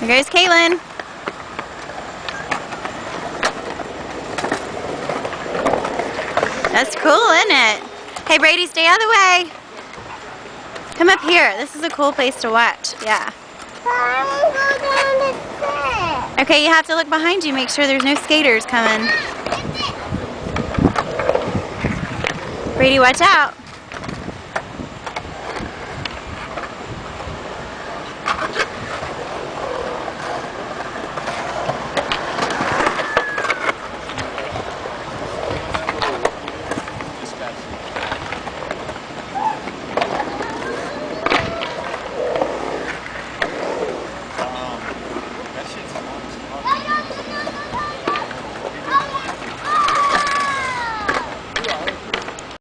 Here goes Kaylin. That's cool, isn't it? Hey Brady, stay out of the way. Come up here. This is a cool place to watch. Yeah. Okay, you have to look behind you. Make sure there's no skaters coming. Brady, watch out.